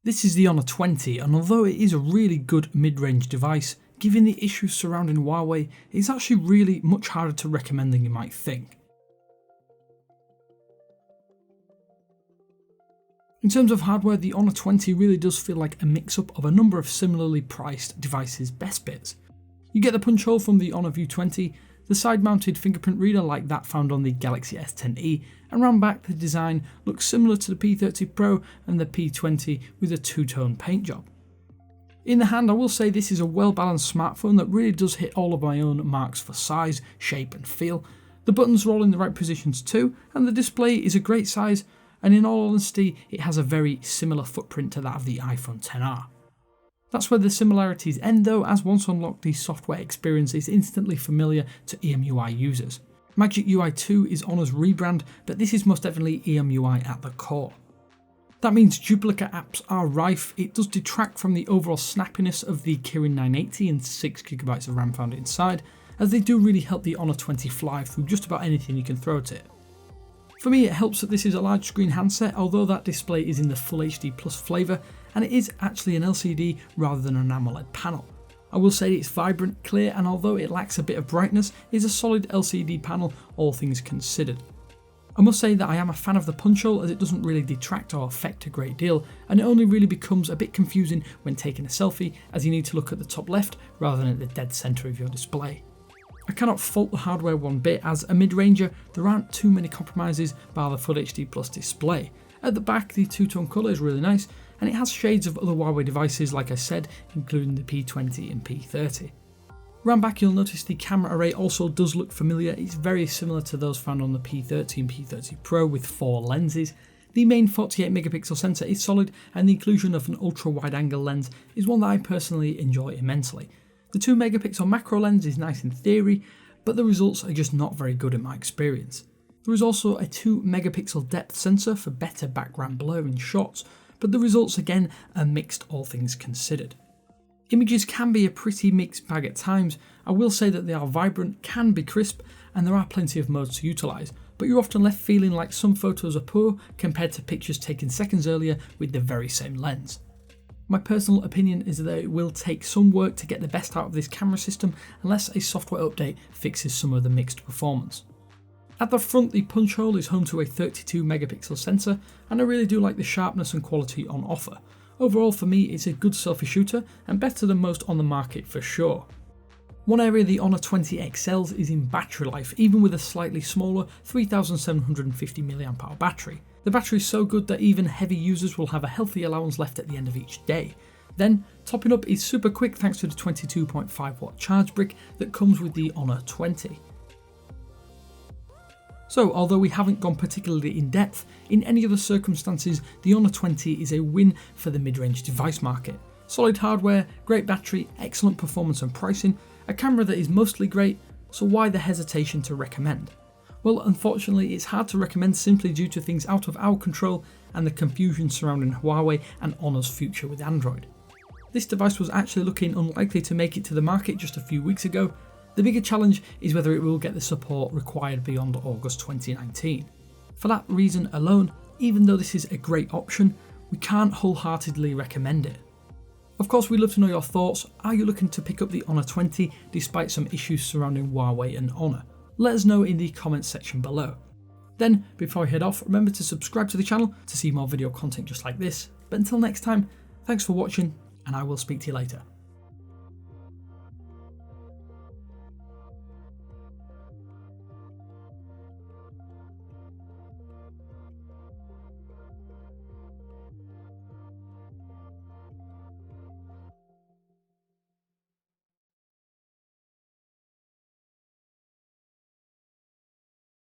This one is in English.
This is the Honor 20, and although it is a really good mid-range device, given the issues surrounding Huawei, it's actually really much harder to recommend than you might think. In terms of hardware, the Honor 20 really does feel like a mix-up of a number of similarly priced devices' best bits. You get the punch hole from the Honor View 20, the side-mounted fingerprint reader like that found on the Galaxy S10e, and round back the design looks similar to the P30 Pro and the P20 with a two-tone paint job. In the hand, I will say this is a well-balanced smartphone that really does hit all of my own marks for size, shape and feel. The buttons are all in the right positions too, and the display is a great size, and in all honesty it has a very similar footprint to that of the iPhone XR. That's where the similarities end though, as once unlocked, the software experience is instantly familiar to EMUI users. Magic UI 2 is Honor's rebrand, but this is most definitely EMUI at the core. That means duplicate apps are rife. It does detract from the overall snappiness of the Kirin 980 and 6GB of RAM found inside, as they do really help the Honor 20 fly through just about anything you can throw at it. For me, it helps that this is a large screen handset, although that display is in the Full HD Plus flavour, and it is actually an LCD rather than an AMOLED panel. I will say it's vibrant, clear, and although it lacks a bit of brightness, is a solid LCD panel, all things considered. I must say that I am a fan of the punch hole, as it doesn't really detract or affect a great deal, and it only really becomes a bit confusing when taking a selfie, as you need to look at the top left rather than at the dead centre of your display. I cannot fault the hardware one bit, as a mid-ranger there aren't too many compromises bar the Full HD Plus display. At the back the two-tone colour is really nice, and it has shades of other Huawei devices like I said, including the P20 and P30. Round back you'll notice the camera array also does look familiar. It's very similar to those found on the P30 and P30 Pro with 4 lenses. The main 48 megapixel sensor is solid, and the inclusion of an ultra wide angle lens is one that I personally enjoy immensely. The 2 megapixel macro lens is nice in theory, but the results are just not very good in my experience. There is also a 2 megapixel depth sensor for better background blur in shots, but the results again are mixed all things considered. Images can be a pretty mixed bag at times. I will say that they are vibrant, can be crisp, and there are plenty of modes to utilise, but you're often left feeling like some photos are poor compared to pictures taken seconds earlier with the very same lens. My personal opinion is that it will take some work to get the best out of this camera system unless a software update fixes some of the mixed performance. At the front, the punch hole is home to a 32 megapixel sensor, and I really do like the sharpness and quality on offer. Overall for me it's a good selfie shooter and better than most on the market for sure. One area the Honor 20 excels is in battery life, even with a slightly smaller 3750 mAh battery. The battery is so good that even heavy users will have a healthy allowance left at the end of each day. Then, topping up is super quick thanks to the 22.5 watt charge brick that comes with the Honor 20. So, although we haven't gone particularly in depth, in any other circumstances the Honor 20 is a win for the mid-range device market. Solid hardware, great battery, excellent performance and pricing, a camera that is mostly great, so why the hesitation to recommend? Well, unfortunately it's hard to recommend simply due to things out of our control and the confusion surrounding Huawei and Honor's future with Android. This device was actually looking unlikely to make it to the market just a few weeks ago. The bigger challenge is whether it will get the support required beyond August 2019. For that reason alone, even though this is a great option, we can't wholeheartedly recommend it. Of course, we'd love to know your thoughts. Are you looking to pick up the Honor 20 despite some issues surrounding Huawei and Honor? Let us know in the comments section below. Then, before I head off, remember to subscribe to the channel to see more video content just like this. But until next time, thanks for watching, and I will speak to you later.